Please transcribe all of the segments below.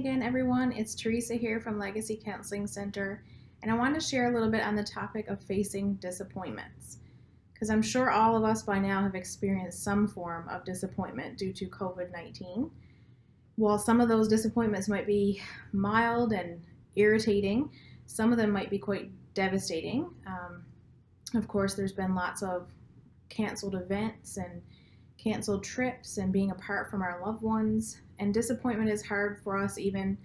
again, everyone. It's Teresa here from Legacy Counseling Center, and I want to share a little bit on the topic of facing disappointments. Because I'm sure all of us by now have experienced some form of disappointment due to COVID-19. While some of those disappointments might be mild and irritating, some of them might be quite devastating. Of course, there's been lots of canceled events and canceled trips and being apart from our loved ones. And disappointment is hard for us even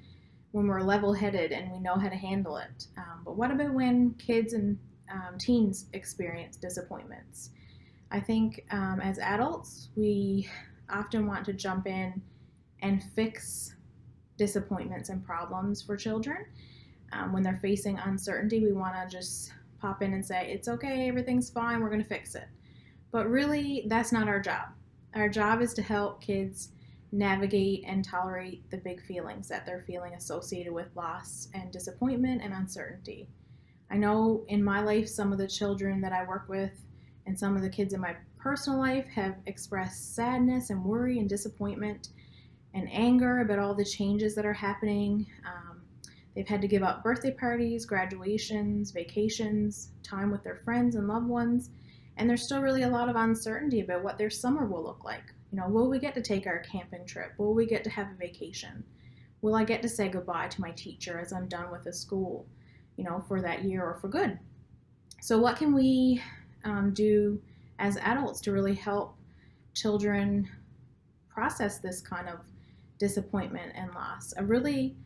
when we're level-headed and we know how to handle it. But what about when kids and teens experience disappointments? I think as adults, we often want to jump in and fix disappointments and problems for children. When they're facing uncertainty, we want to just pop in and say, it's okay, everything's fine, we're going to fix it. But really, that's not our job. Our job is to help kids navigate and tolerate the big feelings that they're feeling associated with loss and disappointment and uncertainty. I know in my life, some of the children that I work with and some of the kids in my personal life have expressed sadness and worry and disappointment and anger about all the changes that are happening. They've had to give up birthday parties, graduations, vacations, time with their friends and loved ones, and there's still really a lot of uncertainty about what their summer will look like. Will we get to take our camping trip? Will we get to have a vacation? Will I get to say goodbye to my teacher as I'm done with the school, for that year or for good? So what can we do as adults to really help children process this kind of disappointment and loss? A really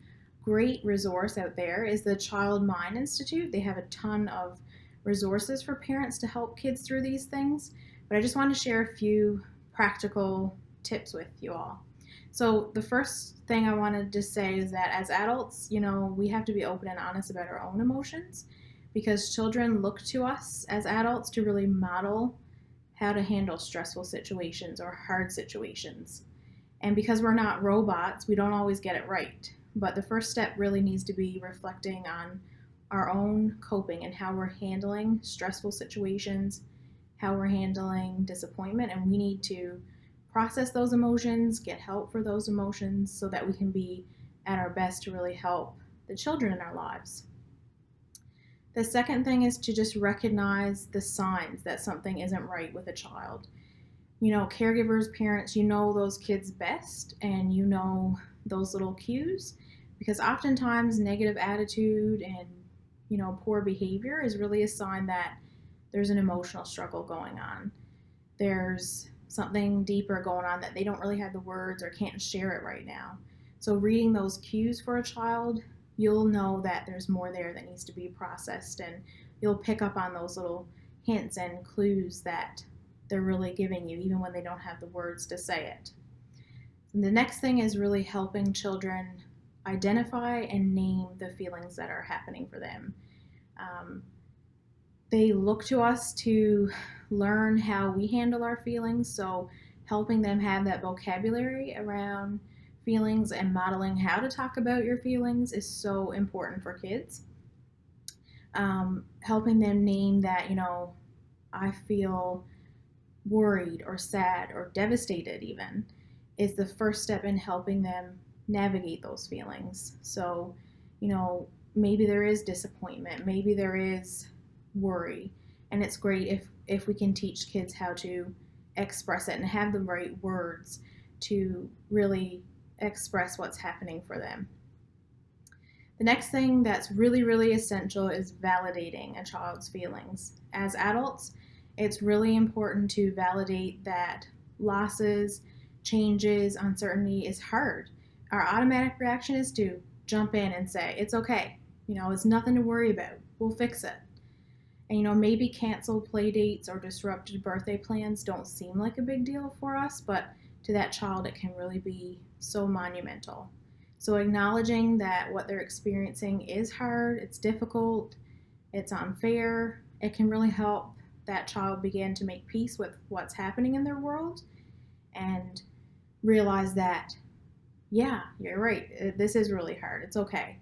great resource out there is the Child Mind Institute. They have a ton of resources for parents to help kids through these things, but I just want to share a few practical tips with you all. So the first thing I wanted to say is that as adults, we have to be open and honest about our own emotions, because children look to us as adults to really model how to handle stressful situations or hard situations. And because we're not robots, we don't always get it right. But the first step really needs to be reflecting on our own coping and how we're handling stressful situations, how we're handling disappointment, and we need to process those emotions, get help for those emotions so that we can be at our best to really help the children in our lives. The second thing is to just recognize the signs that something isn't right with a child. Caregivers, parents, those kids best, and those little cues, because oftentimes negative attitude and poor behavior is really a sign that there's an emotional struggle going on. There's something deeper going on that they don't really have the words or can't share it right now. So reading those cues for a child, you'll know that there's more there that needs to be processed, and you'll pick up on those little hints and clues that they're really giving you even when they don't have the words to say it. And the next thing is really helping children identify and name the feelings that are happening for them. They look to us to learn how we handle our feelings, so helping them have that vocabulary around feelings and modeling how to talk about your feelings is so important for kids. Helping them name that, I feel worried or sad or devastated even, is the first step in helping them navigate those feelings. So, maybe there is disappointment, maybe there is worry, and it's great if we can teach kids how to express it and have the right words to really express what's happening for them. The next thing that's really, really essential is validating a child's feelings. As adults, it's really important to validate that losses, changes, uncertainty is hard. Our automatic reaction is to jump in and say, it's okay, it's nothing to worry about, we'll fix it. And maybe canceled play dates or disrupted birthday plans don't seem like a big deal for us, but to that child it can really be so monumental. So acknowledging that what they're experiencing is hard, it's difficult, it's unfair, it can really help that child begin to make peace with what's happening in their world and realize that, yeah, you're right, this is really hard, it's okay.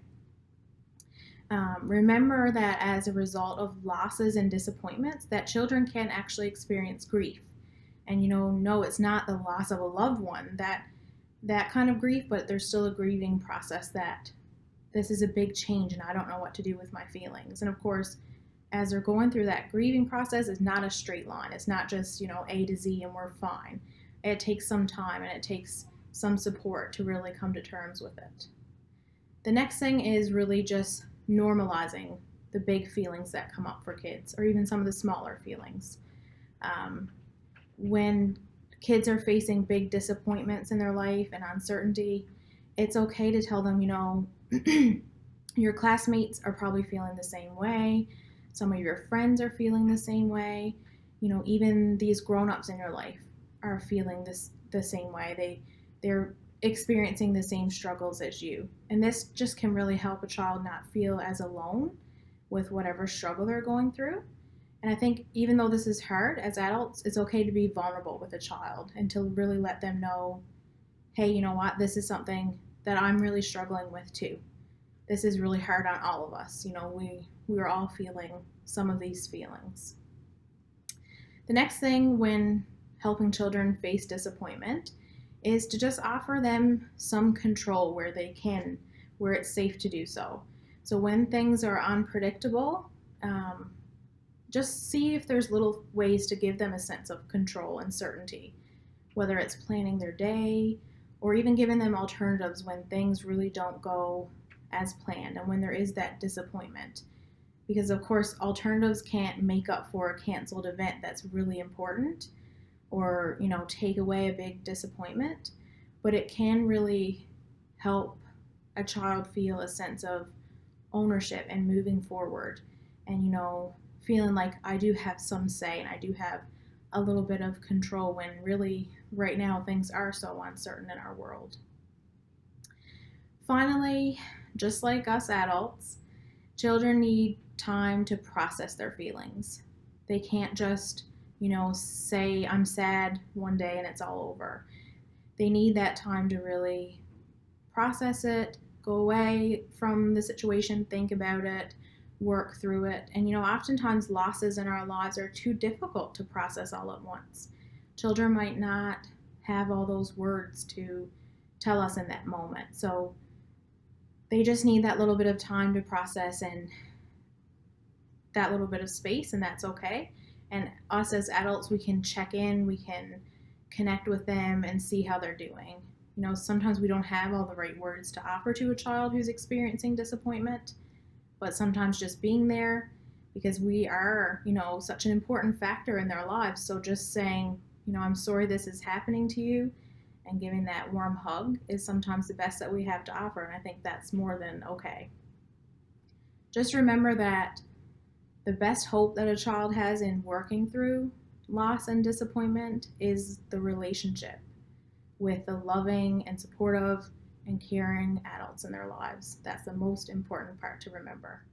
Remember that as a result of losses and disappointments, that children can actually experience grief. And no, it's not the loss of a loved one. That that kind of grief, but there's still a grieving process that this is a big change and I don't know what to do with my feelings. And of course, as they're going through that grieving process, it's not a straight line. It's not just, A to Z and we're fine. It takes some time and it takes some support to really come to terms with it. The next thing is really just normalizing the big feelings that come up for kids, or even some of the smaller feelings. When kids are facing big disappointments in their life and uncertainty, it's okay to tell them, your classmates are probably feeling the same way. Some of your friends are feeling the same way. Even these grown-ups in your life are feeling the same way. They're experiencing the same struggles as you. And this just can really help a child not feel as alone with whatever struggle they're going through. And I think even though this is hard as adults, it's okay to be vulnerable with a child and to really let them know, hey, you know what, this is something that I'm really struggling with too. This is really hard on all of us. We're all feeling some of these feelings. The next thing when helping children face disappointment is to just offer them some control where they can, where it's safe to do so. So when things are unpredictable, just see if there's little ways to give them a sense of control and certainty, whether it's planning their day or even giving them alternatives when things really don't go as planned and when there is that disappointment. Because of course, alternatives can't make up for a canceled event that's really important or, take away a big disappointment, but it can really help a child feel a sense of ownership and moving forward and, feeling like I do have some say and I do have a little bit of control when really right now things are so uncertain in our world. Finally, just like us adults, children need time to process their feelings. They can't just, say I'm sad one day and it's all over. They need that time to really process it, go away from the situation, think about it, work through it. And oftentimes losses in our lives are too difficult to process all at once. Children might not have all those words to tell us in that moment. So they just need that little bit of time to process and that little bit of space, and that's okay. And us as adults, we can check in, we can connect with them and see how they're doing. Sometimes we don't have all the right words to offer to a child who's experiencing disappointment, but sometimes just being there, because we are, such an important factor in their lives. So just saying, I'm sorry this is happening to you, and giving that warm hug is sometimes the best that we have to offer, and I think that's more than okay. Just remember that the best hope that a child has in working through loss and disappointment is the relationship with the loving and supportive and caring adults in their lives. That's the most important part to remember.